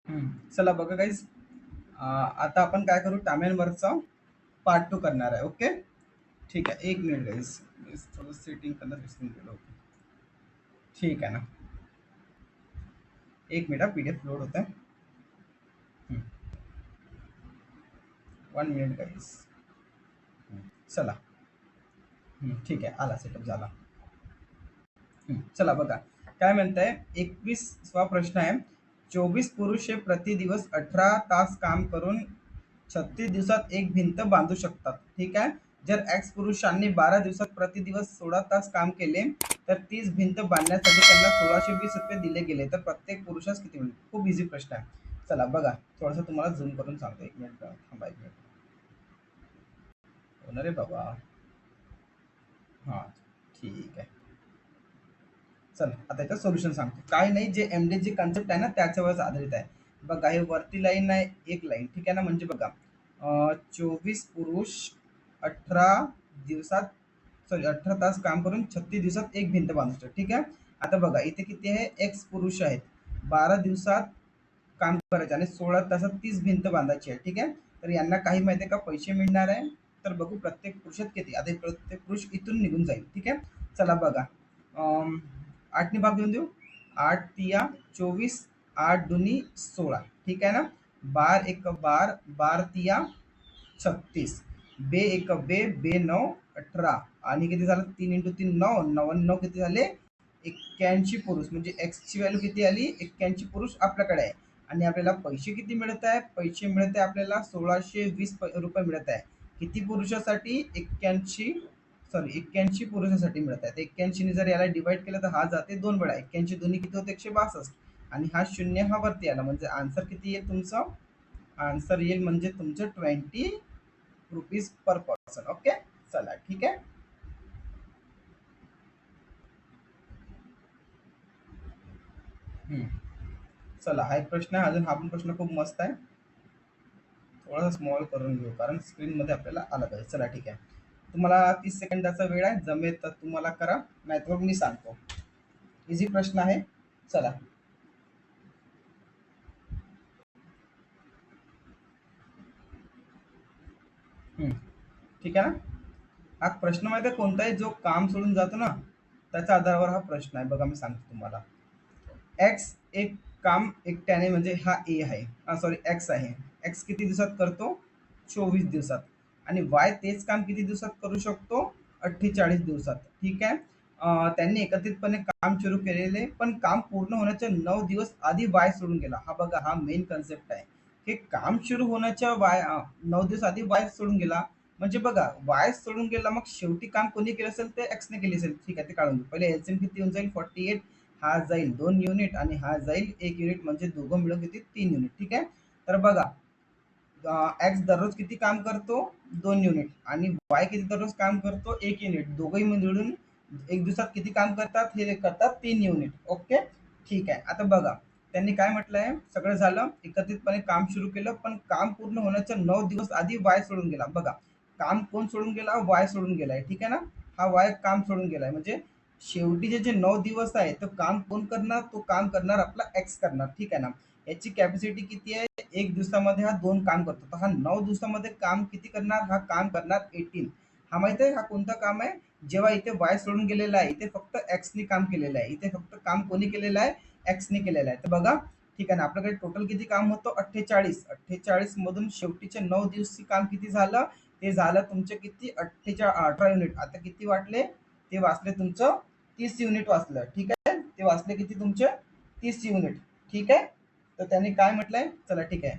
चला बघा गाईज, आता आपण काय करू, टाइम अँड वर्कचा पार्ट 2 करणार आहे. ओके, ठीक आहे. एक मिनिट गाईज, थोडं सेटिंग करणार विसरून गेलो होतो. ठीक आहे ना, एक मिनिट, PDF लोड होत आहे. 1 मिनिट गाईज. चला. ठीक आहे, आला, सेटअप झाला. चला बघा, काय म्हणताय, 21वा प्रश्न आहे. 24 पुरुष हे प्रतिदिवस 18 तास काम करून 36 दिवसात एक भिंत बांधू शकतात. ठीक आहे. जर एक्स पुरुषांनी 12 दिवसात प्रतिदिवस 16 तास काम केले तर 30 भिंत बांधण्यासाठी त्यांना 1620 रुपये दिले गेले तर प्रत्येक पुरुषास किती मिळेल? खूप इझी प्रश्न आहे. चला बघा, थोडस तुम्हाला झूम करून सांगतो. 1 मिनिट थांबा, 1 मिनिट होणार आहे बाबा. हा, ठीक आहे. चला आता याचं सोल्युशन सांगतो. काय नाही, जे एमडी जी कन्सेप्ट आहे ना त्याच्यावरच आधारित आहे. बघा, हे वरती लाईन आहे, एक लाईन. ठीक आहे ना, म्हणजे बघा, 24 पुरुष 18 दिवसात, सॉरी 18 तास काम करून 36 दिवसात एक भिंत बांधू शकतो. ठीक आहे. आता बघा, इथे किती आहे, एक्स पुरुष आहेत. 12 दिवसात काम करायचे आणि 16 तासात 30 भिंत बांधायची आहे. ठीक आहे. तर यांना काही माहिती आहे का पैसे मिळणार आहे? तर बघू प्रत्येक पुरुषात किती. आता हे प्रत्येक पुरुष इथून निघून जाईल. ठीक आहे. चला बघा, 8ने भाग देऊन देऊ. 8 तिया 24, 8 दुनी 16. ठीक आहे ना. 12 1 12, 12 तिया 36, बे एक बे, बे 9 18, आणि किती झालं, 3 × 3 9, 9 किती झाले, 81 पुरुष. म्हणजे एक्स ची व्हॅल्यू किती आली, 81 पुरुष आपल्याकडे आहे. आणि आपल्याला पैसे किती मिळत आहे? पैसे मिळत आहे आपल्याला 1620 रुपये मिळत आहे. किती पुरुषासाठी? 81, सॉरी 81 पुरुषासाठी मिळत आहेत. 81 ने जर याला डिवाइड केलं तर हा जाते 2 वेळा. 81 दोन्ही किती होते? 162. आणि हा शून्य हा वरती आला, म्हणजे आन्सर किती येईल तुमचं? आन्सर येईल म्हणजे तुमचं 20 रुपीज पर पर्सन. ओके, चला ठीक आहे. चला, हा एक प्रश्न आहे अजून. हा पण प्रश्न खूप मस्त आहे. थोडासा स्मॉल करून घेऊ कारण स्क्रीन मध्ये आपल्याला आला पाहिजे. चला ठीक आहे. तुम्हाला 30 सेकंदाचा वेळ आहे, जमेल तर तुम्हाला करा, नाहीतर मी सांगतो. इझी प्रश्न आहे. चला. ठीक आहे ना. हा प्रश्न माहिती आहे कोणताही जो काम सोडून जातो ना त्याच्या आधारावर हा प्रश्न आहे. बघा, मी सांगतो तुम्हाला. एक्स एक काम एकट्याने, म्हणजे हा ए आहे, सॉरी एक्स आहे. एक्स किती दिवसात करतो? 24 दिवसात. आणि वाय तेच काम किती दिवसात करू शकतो? 48 दिवसात. ठीक आहे. त्यांनी एकत्रितपणे काम सुरू केलेले पण काम पूर्ण होण्याच्या 9 दिवस आधी वाय सोडून गेला. हा बघा, हा मेन कन्सेप्ट आहे. हे काम सुरू होण्याच्या 9 दिवस आधी वाय सोडून गेला. म्हणजे बघा, वाय सोडून गेला, मग शेवटी काम कोणी केलं असेल ते एक्सने केली असेल. ठीक आहे, ते काढून घेऊ. पहिले एलसीएम किती येऊन जाईल? 48. हा जाईल 2 युनिट आणि हा जाईल 1 युनिट, म्हणजे दोघं मिळून किती? 3 युनिट. ठीक आहे. तर बघा, एक्स दररोज किती काम करतो? 2 युनिट. आणि वाय किती दररोज काम करतो? 1 युनिट. दोघंही मिळून एक दिवसात किती काम करतात? हे करतात 3 युनिट. ओके, ठीक आहे. आता बघा, त्यांनी काय म्हटलंय, सगळं झालं, एकत्रितपणे काम सुरू केलं पण काम पूर्ण होण्याच्या 9 दिवस आधी वाय सोडून गेला. बघा, काम कोण सोडून गेला? वाय सोडून गेलाय. ठीक आहे ना. हा वाय काम सोडून गेलाय, म्हणजे शेवटीचे जे 9 दिवस आहे तो काम कोण करणार? तो काम करणार आपला एक्स करणार. ठीक आहे ना. याची कॅपॅसिटी किती आहे? 1 दिवसामध्ये हा 2 काम करतो, तर हा 9 दिवसामध्ये काम किती करणार? हा काम करणार 18. हा माहित आहे हा कोणतं काम आहे? जेव्हा इथे वाय सोडून गेलेला आहे, इथे फक्त एक्सनी काम केलेलं आहे. इथे फक्त काम कोणी केलेलं आहे? एक्सनी केलेलं आहे. तर बघा, ठीक आहे ना, आपल्याकडे टोटल किती काम होतं? 48. 48 मधून शेवटीचे 9 दिवस काम किती झालं? ते झालं तुमचे किती? 18 युनिट. आता किती वाटले? ते वाचले तुमचं 30 युनिट वाचलं. ठीक आहे. ते वाचले किती तुमचे? 30 युनिट. ठीक आहे. तर त्यांनी काय म्हटलंय? चला ठीक आहे.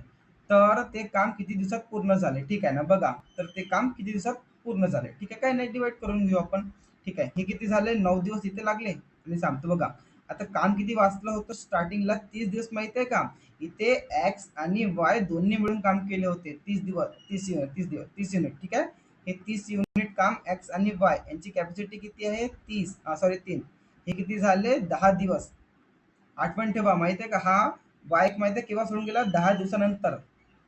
तर ते काम किती दिवसात पूर्ण झाले? ठीक आहे ना. बघा, तर ते काम किती दिवसात पूर्ण झाले? ठीक आहे, काय नाही, डिवाइड करून घेऊ आपण. ठीक आहे. हे किती झाले? 9 दिवस इथे लागले. आणि सांगतो बघा, आता काम किती वाचलं होतं स्टार्टिंगला? 30 दिवस. माहिती आहे का? इथे एक्स आणि वाय दोन्ही मिळून काम केले होते 30 दिवस, 30 युनिट, 30 दिवस, 30 युनिट. ठीक आहे. हे 30 युनिट काम एक्स आणि वाय यांची कॅपॅसिटी किती आहे? 30, सॉरी 3. हे किती झाले? 10 दिवस. आठवण ठेवा, माहिती आहे का, हा वाय माहिती आहे केव्हा सोडून गेला? 10 दिवसानंतर.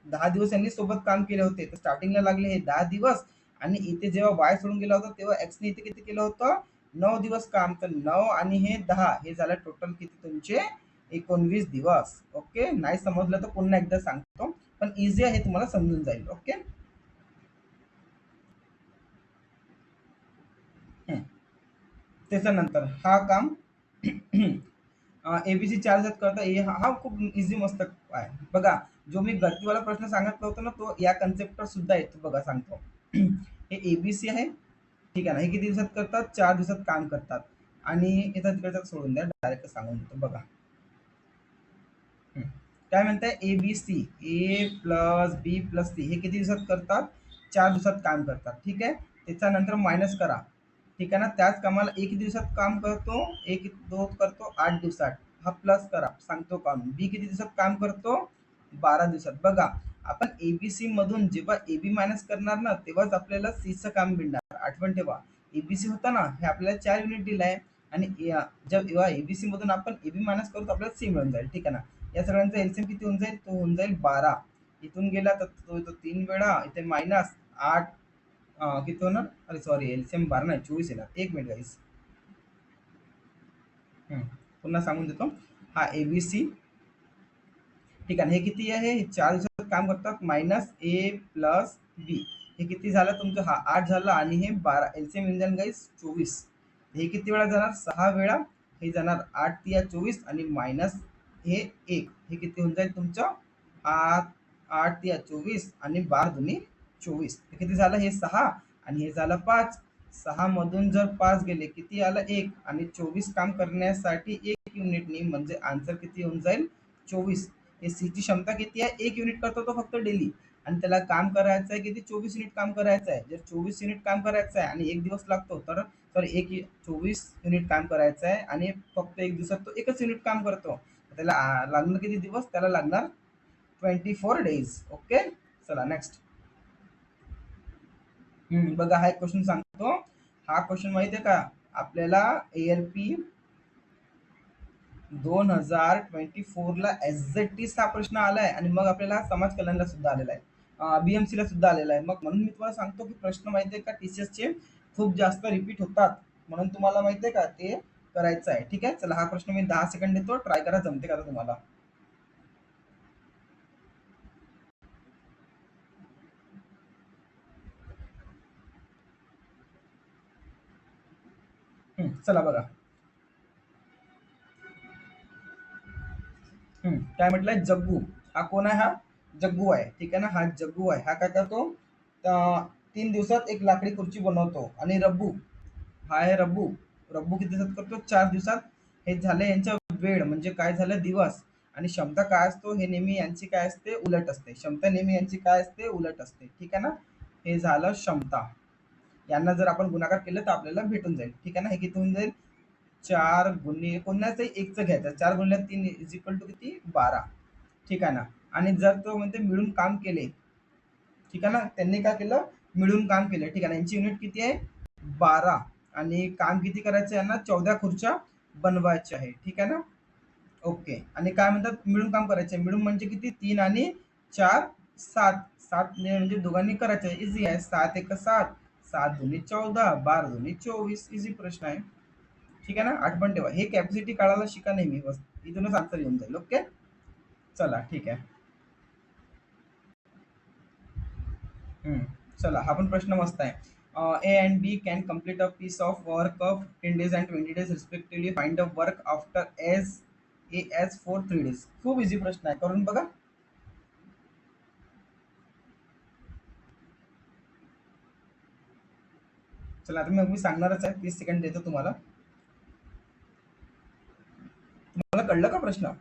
10 दिवस यांनी सोबत काम केले होते, तर स्टार्टिंगला लागले हे 10 दिवस. आणि इथे जेव्हा वाय सोडून गेला होता तेव्हा एक्सने इथे किती केलं होतं? 9 दिवस काम. तर 9 आणि हे 10, हे झालं टोटल किती तुमचे? 19 दिवस. ओके, नाही समजलं तर पुन्हा एकदा सांगतो, पण इझी आहे, तुम्हाला समजून जाईल. ओके. त्याच्यानंतर हा काम एबीसी चार जत करता हा हा खूप इझी मस्त आहे बघा. जो मी गतीवाला प्रश्न सांगितला होता ना, तो या कन्सेप्टवर सुद्धा येतो बघा, सांगतो. हे एबीसी आहे, ठीक आहे ना. हे किती दिवसात करतात? 4 दिवसात काम करतात. आणि इथं तिकडे सोडून द्या, डायरेक्ट सांगून देतो बघा. काय म्हणताय? A B C, A plus B plus C, हे किती दिवसात करतात? 4 दिवसात काम करतात. ठीक आहे. त्याच्यानंतर मायनस करा, ठीक आहे ना. त्याच कामाला एक दिवसात काम करतो, एक दो करतो 8 दिवसात. हा प्लस करा, सांगतो काम. बी किती दिवसात काम करतो? 12 दिवसात. बघा, आपण एबीसी मधून जेव्हा एबी मायनस करणार ना, तेव्हाच आपल्याला सीचं काम मिळणार. आठवण ठेवा, एबीसी होता ना, हे आपल्याला 4 युनिट दिलाय, आणि जेव्हा एबीसी मधून आपण एबी मायनस करू तर आपल्याला सी मिळून जाईल. ठीक आहे ना. या सगळ्यांचा एलसीएम किती होऊन जाईल? तो होऊन जाईल 12. इथून गेला तर तो येतो 3 वेळा, इथे मायनस 8. किती होणार? अरे सॉरी, एलसीएम 12 नाही, 24 येणार. एक मिनिट गाईस, पुन्हा सांगून देतो. हा एबीसी, ठीक आहे. हे किती आहे? हे 4 दिवसात काम करतात, मायनस ए प्लस बी. हे किती झालं तुमचं? हा 8 झालं, आणि हे 12. एलसीएम येऊन जाईल गाईस 24. हे किती वेळा जाणार? 6 वेळा. हे जाणार 8 तिया 24, आणि मायनस हे 1. हे किती होऊन जाईल तुमचं? 8 8 तिया 24, आणि 12 दुनी 24. हे किती झालं? हे 6, आणि हे झालं 5. 6 मधून जर 5 गेले, किती आलं? 1. आणि 24 काम करण्यासाठी 1 युनिटनी, म्हणजे आन्सर किती होऊन जाईल? 24. हे सीची क्षमता किती आहे? 1 युनिट करतो तो फक्त डेली, आणि त्याला काम करायचं आहे किती? 24 युनिट काम करायचं आहे. जर 24 युनिट काम करायचं आहे आणि 1 दिवस लागतो, तर सॉरी 24 युनिट काम करायचं आहे, आणि फक्त 1 दिवसात तो 1 युनिट काम करतो. त्याला लागणार किती दिवस? त्याला लागणार 24 days. ओके. चला नेक्स्ट. बघा, हा एक क्वेश्चन सांगतो. हा क्वेश्चन माहिती आहे का आपल्याला? ALP 2024ला एसझेडटीस हा प्रश्न आलाय, आणि मग आपल्याला हा समाज कल्याणला सुद्धा आलेला आहे, BMC ला सुद्धा आलेला आहे. मग म्हणून मी तुम्हाला सांगतो की प्रश्न माहिती आहे का, TCS चे खूप जास्त रिपीट होतात, म्हणून तुम्हाला माहिती आहे का ते करायचं आहे. ठीक आहे. चला, हा प्रश्न मी 10 सेकंड देतो, ट्राय करा, जमते का तुम्हाला. चला बघा. काय म्हटलंय? जग्गू. हा कोण आहे? हा जग्गू आहे. ठीक आहे ना. हा जग्गू आहे. हा काय करतो? 3 दिवसात एक लाकडी खुर्ची बनवतो. आणि रब्बू, हा आहे रब्बू. रब्बू किती दिवसात करतो? 4 दिवसात. हे झाले यांच्या वेळ, म्हणजे काय झालं? दिवस. आणि क्षमता काय असतो? हे नेहमी यांची काय असते? उलट असते. क्षमता नेहमी यांची काय असते? उलट असते. ठीक आहे ना. हे झालं क्षमता. यांना जर आपण गुणाकार केलं तर आपल्याला भेटून जाईल. ठीक आहे ना. हे किती होऊन जाईल? 4 कोणाचंही एकचं घ्यायचं. 4 × 3 इज इक्वल टू किती? 12. ठीक आहे ना. आणि जर तो म्हणते मिळून काम केले, ठीक आहे ना, त्यांनी काय केलं? मिळून काम केलं. ठीक आहे ना. यांची युनिट किती आहे? 12. आणि काम किती करायचं? यांना 14 खुर्च्या बनवायच्या आहे. ठीक आहे ना. ओके. आणि काय म्हणतात? मिळून काम करायचे. मिळून म्हणजे किती? 3 आणि 4 7. 7 म्हणजे दोघांनी करायचं. इझी आहे. 7 एक 7, 7 दुनी 14, 12 दुनी 24. इझी प्रश्न आहे. ठीक आहे ना. आठवण ठेवा, हे कॅपॅसिटी काढायला शिका नेहमी, बस इथूनच आन्सर येऊन जाईल. ओके. चला ठीक आहे. चला, हा पण प्रश्न मस्त आहे. A and B can complete a piece of work of 10 days and 20 days respectively. Find the work after as A as for 3 days. खूप इझी प्रश्न आहे, करून बघा. चला, आता मग मी सांगणारच आहे. 30 सेकंड देतो तुम्हाला. तुम्हाला कळलं का प्रश्न?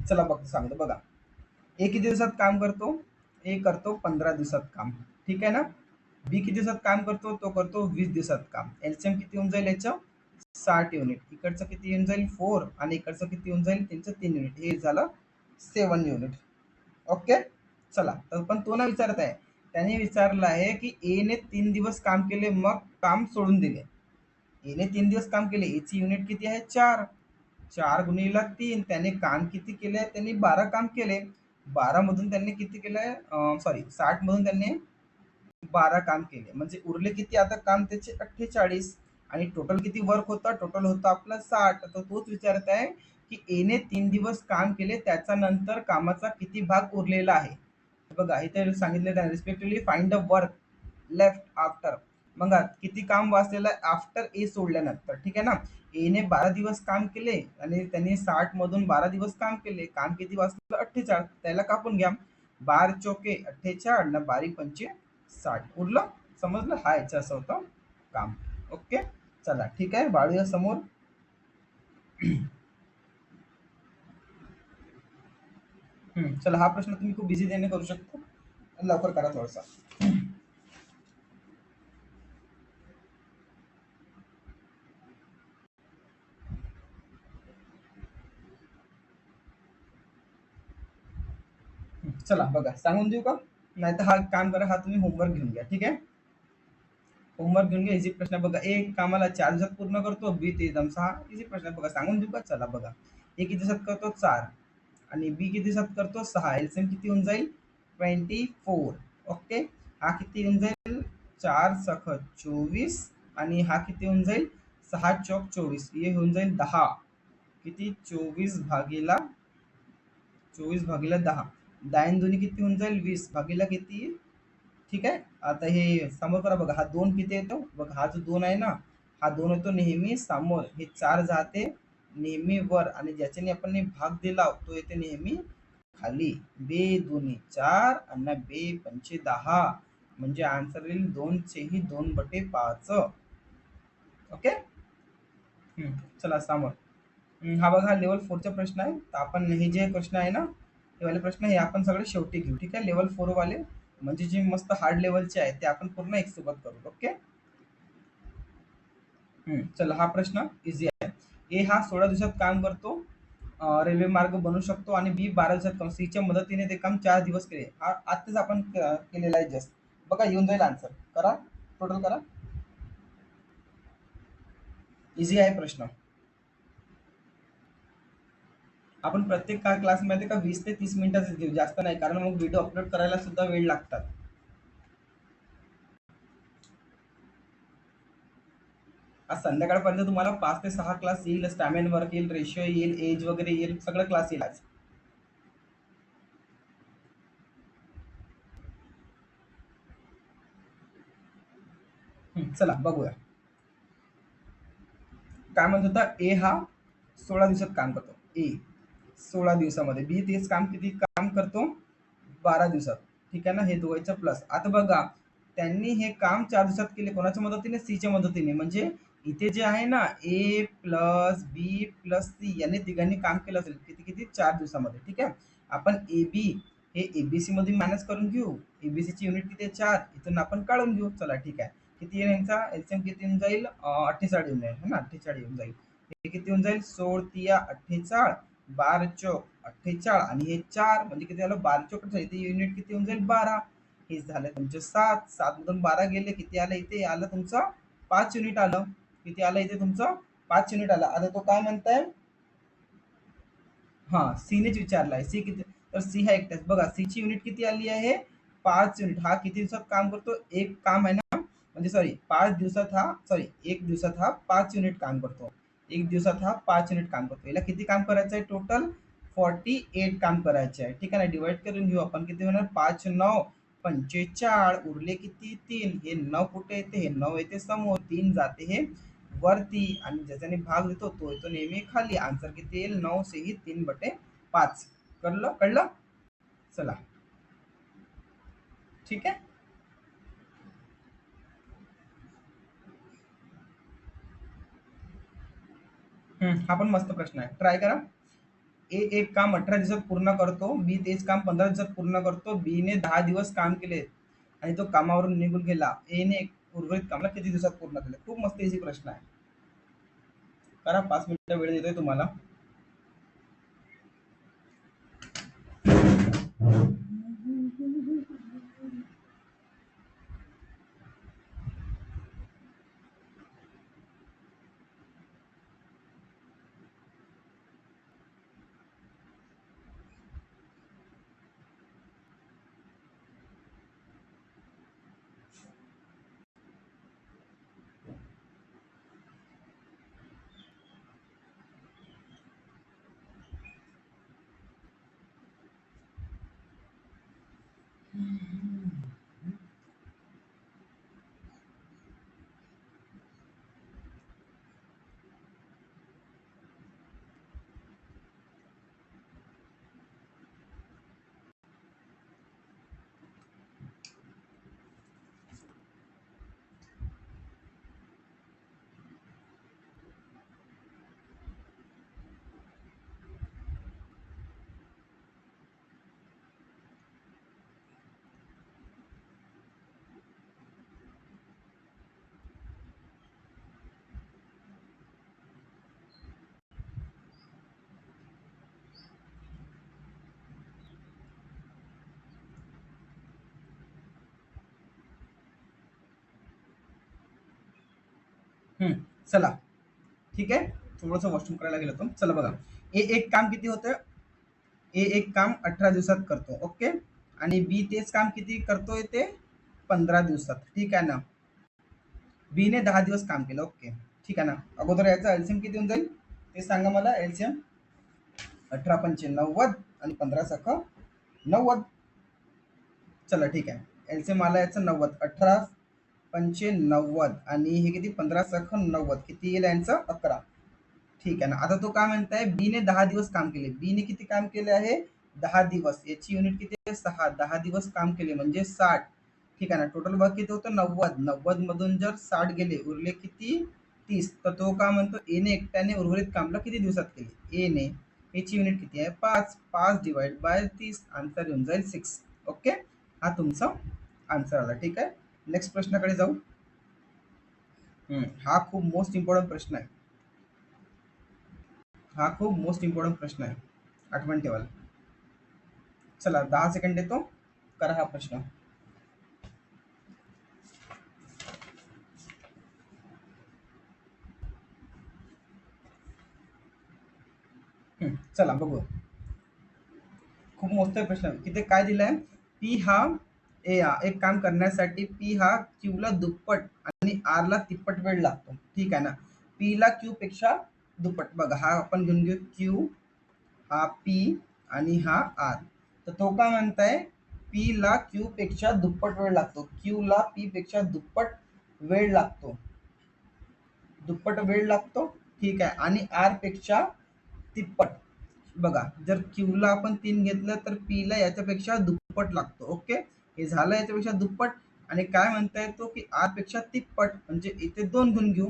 चला बघ, सांगतो बघा. ए किती दिवसात काम करतो? ए करतो 15 दिवसात काम. ठीक आहे ना. बी किती दिवसात काम करतो? तो करतो 20 दिवसात काम. एलसीएम किती होऊन जाईल याचं? 60 युनिट. इकडचं किती येऊन जाईल? 4. आणि इकडचं किती येऊन जाईल? त्यांचं 3 युनिट. हे झालं 7 युनिट. ओके. चला, तर पण तो ना विचारत आहे. त्याने विचारलं आहे की ए ने 3 दिवस काम केले, मग काम सोडून दिले. ए ने 3 दिवस काम केले, एची युनिट किती आहे? 4. 4 गुणिले 3, त्याने काम किती केले? त्यांनी 12 काम केले. 12 मधून त्यांनी किती केलंय? सॉरी, 60 मधून त्यांनी 12 काम केले, म्हणजे उरले किती आता काम त्याचे? 48. आणि टोटल किती वर्क होता? टोटल होता आपला 60. तर तोच विचारत आहे की एने 3 दिवस काम केले, त्याच्या नंतर कामाचा किती भाग उरलेला आहे. बघा इथे सांगितलं आहे respectively find the work left after. मग किती काम वाचलेलं आहे आफ्टर ए सोडल्यानंतर, ठीक आहे ना. एने 12 दिवस काम केले आणि त्यांनी 60 मधून 12 दिवस काम केले. काम किती वाचलं? 48. त्याला कापून घ्या. 12 चौके 48 ना 12 पंचे 60 उरलं. समजलं? हा याचं असं होतं काम. ओके, चला ठीक आहे, वाढूया समोर. चला, हा प्रश्न तुम्ही खूप बिझी देणे करू शकता, लवकर करा थोडासा. चला बघा, सांगून देऊ का? नाही तर हा काम करा, हा तुम्ही होमवर्क घेऊन घ्या, ठीक आहे. होमवर्क घेऊन घ्या. इझी प्रश्न आहे बघा. एक कामाला 4 दिवसात पूर्ण करतो, बी ते एकदम 6. इझी प्रश्न आहे बघा, सांगून देऊ का? चला बघा. ए किती दिवसात करतो? 4. आणि बी किती दिवसात करतो? 6. एलसीएम किती होऊन जाईल? 24. ओके. हा किती होऊन जाईल? 4 सख 24. आणि हा किती होऊन जाईल? 6 चौक 24. हे होऊन जाईल 10. किती? 24 भागीला 10. 10 किती होऊन जाईल? 20 भागीला किती? ठीक आहे. आता हे समोर करा बघा. हा 2 किती येतो? बघा, हा जो 2 आहे ना, हा 2 येतो नेहमी समोर. हे 4 जाते नेहमी वर, आणि ज्याच्याने आपण हे भाग दिला तो येते नेहमी खाली. 2 दूनी 4 आणि 2 पंचे 10. म्हणजे आन्सर येईल 2/2 ओके. चला समोर. हा बघा, हा लेवल 4चा प्रश्न आहे. तर आपण हे जे प्रश्न आहे ना, हे वाले प्रश्न हे आपण सगळे शेवटी घेऊ, ठीक आहे. लेवल 4 वाले म्हणजे जे मस्त हार्ड लेवलचे आहेत ते आपण पूर्ण एक सोबत करू. ओके. चला, हा प्रश्न इझी आहे. ए हा 16 दिवसात काम करतो, रेल्वे मार्ग बनवू शकतो, आणि बी 12 दिवसात काम. सीच्या मदतीने ते काम 4 दिवस केले. हा आत्ताच आपण केलेला आहे जस्ट. बघा, येऊन जाईल आन्सर. करा, टोटल करा. इझी आहे प्रश्न. आपण प्रत्येक क्लासमध्ये का 20 ते 30 मिनिटाचे देऊ, जास्त नाही, कारण मग व्हिडिओ अपलोड करायला सुद्धा वेळ लागतात. आज संध्याकाळपर्यंत तुम्हाला 5 ते 6 क्लास येईल. स्टॅमिन वर्क येईल, रेशिओ येईल, एज वगैरे येईल, सगळं क्लास येईल आज. चला बघूया. काय म्हणत होता? ए हा 16 दिवसात काम करतो. ए 16 दिवसामध्ये. बी तेच काम किती काम करतो? 12 दिवसात. ठीक आहे ना. हे दोघांचं प्लस. आता बघा, त्यांनी हे काम 4 दिवसात केले. कोणाच्या मदतीने? सीच्या मदतीने. म्हणजे इथे जे आहे ना, ए प्लस बी प्लस सी यांनी तिघांनी काम केलं असेल किती किती? 4 दिवसामध्ये. ठीक आहे. आपण ए बी हे एबीसी मध्ये मायनस करून घेऊ. एबीसी ची युनिट किती आहे? 4. इथून आपण काढून घेऊ. चला ठीक आहे. किती येईल यांचा? एलसीएम किती येऊन जाईल? 48 येऊन जाईल, है ना. 48 येऊन जाईल. हे किती येऊन जाईल? 16 × 3 = 48. 12 × 4 = 48. आणि हे 4 म्हणजे किती झालं? 12 × 4 = इथे युनिट किती येऊन जाईल? 12. हे झालं तुमचे 7. 7 मधून 12 गेले, किती आलं? इथे आलं तुमचं 5 युनिट आलं. किती आलं इथे तुमचं? 5 युनिट आलं. आता तो काय म्हणताय? हा, सीनेच विचारलाय. सी किती? तर सी हा एकटाच. बघा, सी ची युनिट किती आली आहे? 5 युनिट. हा किती दिवसात काम करतो? एक काम आहे ना, म्हणजे सॉरी 5 दिवसात हा, सॉरी 1 दिवसात हा 5 युनिट काम करतो. 1 दिवसात हा 5 युनिट काम करतो. याला किती काम करायचं आहे? टोटल 48 काम करायचे आहे. ठीक आहे ना. डिवाइड करून घेऊ आपण. किती होणार? 5×9 = 45. उरले किती? 3. हे 9 कुठे येते? हे 9 येते समोर. 3 जाते हे वरती, आणि ज्याच्याने भाग देतो तो येतो नेहमी खाली. आन्सर किती येईल? 9 से ही 3/5. कळलं? कळलं? चला ठीक आहे. हा पण मस्त प्रश्न आहे, ट्राय करा. ए एक काम 18 दिवसात पूर्ण करतो, बी तेच काम 15 दिवसात पूर्ण करतो. बी ने 10 दिवस काम केले आणि तो कामावरून निघून गेला. ए ने उर्वरित कामला किती दिवसात पूर्ण केले? खूप मस्त इझी प्रश्न आहे. करा, 5 मिनिटं वेळ देतोय तुम्हाला. चला ठीक आहे. थोडंसं वॉशरूम करायला गेलो होतो. चला बघा, ए एक काम किती होतं? ए एक काम 18 दिवसात करतो, ओके. आणि बी तेच काम किती करतोय ते 15 दिवसात, ठीक आहे ना. बी ने 10 दिवस काम केलं, ओके. ठीक आहे ना. अगोदर याचा एलसीएम किती होऊन जाईल ते सांगा मला. एलसीएम 18×5 = 90 आणि 15×7 = 90. चला ठीक आहे. एलसीएम आला याचं 90. 18×5 = 90 आणि हे किती 15×7 = 90, किती येईल यांचं 11. ठीक आहे ना. आता तो काय म्हणताय, बी ने 10 दिवस काम केले. बी ने किती काम केले आहे? 10 दिवस. याची युनिट किती आहे? 6. 10 दिवस काम केले म्हणजे 60. ठीक आहे ना. टोटल वर्क किती होतं? 90. 90 मधून जर 60 गेले, उरले किती? 30. तर तो काय म्हणतो, ए ने एकट्याने उर्वरित कामला किती दिवसात केले? ए ने, याची युनिट किती आहे? 5. 5/30. आन्सर येऊन जाईल 6. ओके. हा तुमचा आन्सर आला. ठीक आहे. नेक्स्ट प्रश्नाकडे जाऊ. हा खूप मोस्ट इम्पॉर्टंट प्रश्न आहे. हा खूप मोस्ट इम्पॉर्टंट प्रश्न आहे, आठवण ठेवाल. चला 10 सेकंड देतो, करा हा प्रश्न. चला बघू. खूप मोठा प्रश्न आहे. तिथे काय दिलंय? पी हा एक काम करण्यासाठी पी हा क्यू ला दुप्पट आणि आर ला तिप्पट वेळ लागतो. ठीक आहे ना. पी ला क्यू पेक्षा दुप्पट. बघा हा आपण घेऊन घेऊ क्यू, हा पी आणि हा आर. तर तो काय म्हणताय, पी ला क्यू पेक्षा दुप्पट वेळ लागतो. क्यू ला पी पेक्षा दुप्पट वेळ लागतो. दुप्पट वेळ लागतो. ठीक आहे. आणि आर पेक्षा तिप्पट. बघा जर क्यू ला आपण 3 घेतलं तर पी ला याच्यापेक्षा दुप्पट लागतो. ओके. हे झालं याच्यापेक्षा दुप्पट. आणि काय म्हणता येतो की आर पेक्षा तिप्पट, म्हणजे इथे 2 गुण घेऊ.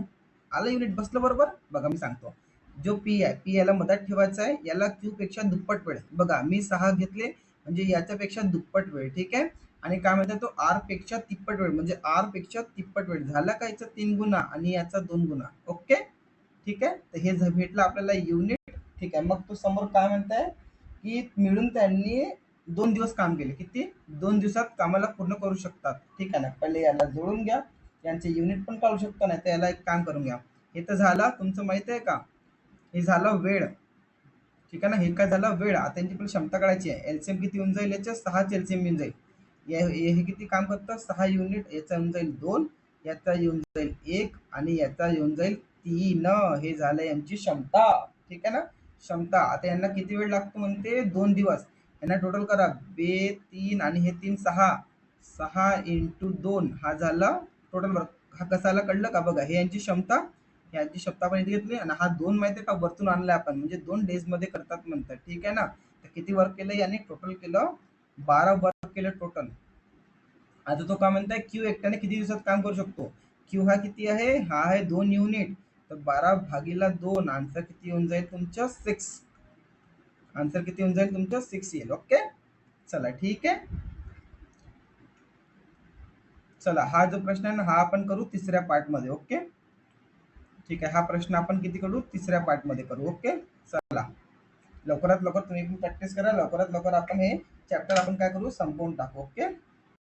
आलं युनिट बसलं बरोबर. बघा मी सांगतो, जो पी आहे, पी याला मधात ठेवायचा आहे. याला क्यू पेक्षा दुप्पट वेळ. बघा मी 6 घेतले म्हणजे याच्यापेक्षा दुप्पट वेळ. ठीक आहे. आणि काय म्हणतात, तो आर पेक्षा तिप्पट वेळ म्हणजे आर पेक्षा तिप्पट वेळ झाला का याचा 3 गुणा आणि याचा 2 गुणा. ओके. ठीक आहे. तर हे भेटलं आपल्याला युनिट. ठीक आहे. मग तो समोर काय म्हणताय की मिळून त्यांनी 2 दिवस काम केले. किती? 2 दिवसात कामाला पूर्ण करू शकतात. ठीक आहे ना. पहिले याला जोडून घ्या, यांचे युनिट पण काढू शकतो. नाही तर याला एक काम करून घ्या. हे तर झालं तुमचं, माहित आहे का, हे झालं वेळ. ठीक आहे ना. हे काय झालं? वेळ. आता यांची पण क्षमता काढायची आहे. एलसीएम किती येऊन जाईल याच्या? 6 एलसीएम येऊन जाईल. हे किती काम करतं? 6 युनिट. याचा येऊन जाईल 2, याचा येऊन जाईल 1 आणि याचा येऊन जाईल 3. हे झालं यांची क्षमता. ठीक आहे ना. क्षमता. आता यांना किती वेळ लागतो म्हणते? 2 दिवस. यांना टोटल करा. 3 आणि हे 3 6. 6 × 2 हा झाला टोटल वर्क. हा कसा आला कळलं का? बघा हे यांची क्षमता, यांची क्षमता आपण इथे घेतली आणि हा 2 माहिती आहे का वरतून आणलाय आपण, म्हणजे 2 डेज मध्ये करतात म्हणतात. ठीक आहे ना. तर किती वर्क केलं याने? टोटल केलं 12 वर्क केलं टोटल. आता तो काय म्हणताय, क्यू एकट्याने किती दिवसात काम करू शकतो? क्यू हा किती आहे? हा आहे 2 युनिट. तर 12/2. आन्सर किती येऊन जाईल तुमचं? 6. आन्सर किती येऊन जाईल तुमचं? 6 येईल. ओके. चला ठीक आहे. चला हा जो प्रश्न आहे ना, हा आपण करू तिसऱ्या पार्ट मध्ये. ओके. ठीक आहे. हा प्रश्न आपण किती करू? तिसऱ्या पार्ट मध्ये करू. ओके. चला लवकरात लवकर तुम्ही पण प्रॅक्टिस करा. लवकरात लवकर आपण हे चॅप्टर आपण काय करू? संपवून टाकू. ओके.